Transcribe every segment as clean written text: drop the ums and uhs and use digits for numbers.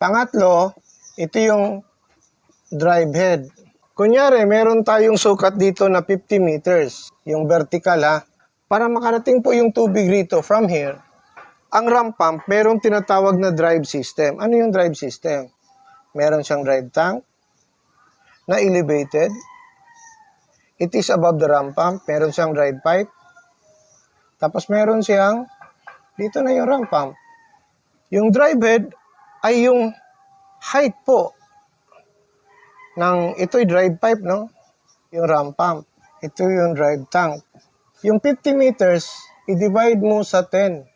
Pangatlo, ito yung drive head. Kunyari, meron tayong sukat dito na 50 meters, yung vertical ha. Para makarating po yung tubig rito from here, ang ramp pump, merong tinatawag na drive system. Ano yung drive system? Meron siyang drive tank na elevated. It is above the ramp pump. Meron siyang drive pipe. Tapos meron siyang, dito na yung ramp pump. Yung drive head ay yung height po ito'y drive pipe, no? Yung ramp pump. Ito yung drive tank. Yung 50 meters, i-divide mo sa 10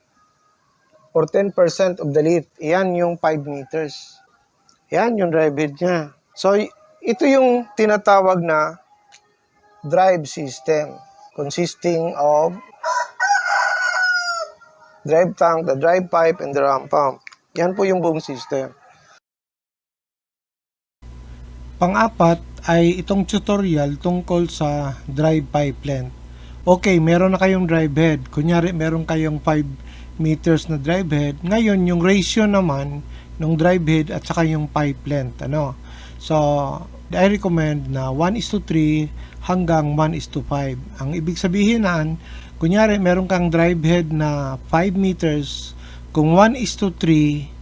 or 10% of the lift. Yan yung 5 meters. Yan yung drive head niya. So, ito yung tinatawag na drive system consisting of drive tank, the drive pipe, and the ramp pump. Yan po yung buong system. Pang-apat ay itong tutorial tungkol sa drive pipe length. Okay, meron na kayong drive head. Kunyari, meron kayong 5 meters na drive head. Ngayon, yung ratio naman ng drive head at saka yung pipe length. So, I recommend na 1:3 hanggang 1:5. Ang ibig sabihin kunyari, meron kang drive head na 5 meters. Kung 1:3,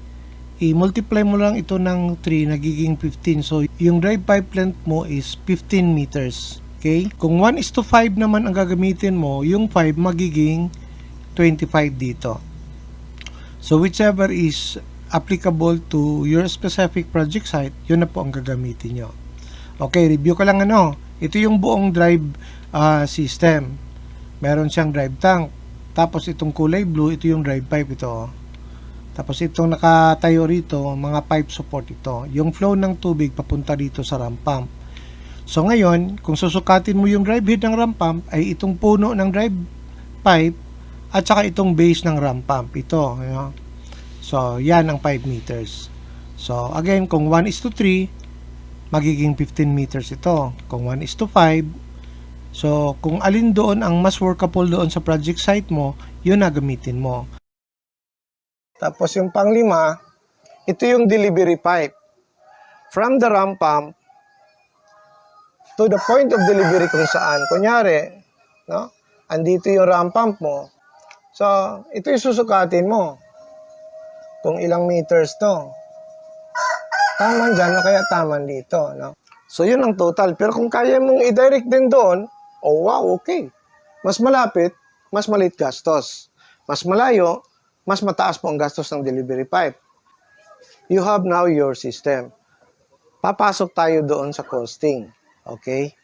i-multiply mo lang ito ng 3, nagiging 15. So, yung drive pipe length mo is 15 meters. Okay? Kung 1:5 naman ang gagamitin mo, yung 5 magiging 25 dito. So, whichever is applicable to your specific project site, yun na po ang gagamitin nyo. Okay, review ko lang Ito yung buong drive system. Meron siyang drive tank. Tapos itong kulay blue, ito yung drive pipe ito. Tapos itong nakatayo rito, mga pipe support ito. Yung flow ng tubig papunta dito sa ramp pump. So ngayon, kung susukatin mo yung drive head ng ramp pump, ay itong puno ng drive pipe at saka itong base ng ramp pump. Ito. So yan ang 5 meters. So again, kung 1:3, magiging 15 meters ito. Kung 1:5, so kung alin doon ang mas workable doon sa project site mo, yun na gamitin mo. Tapos yung panglima, ito yung delivery pipe. From the ramp pump to the point of delivery kung saan. Kunyari, andito yung ramp pump mo. So, ito yung susukatin mo. Kung ilang meters to. Taman dyan o kaya taman dito. So, yun ang total. Pero kung kaya mong i-direct din doon, oh wow, okay. Mas malapit, mas maliit gastos. Mas malayo, mas mataas po ang gastos ng delivery pipe. You have now your system. Papasok tayo doon sa costing. Okay?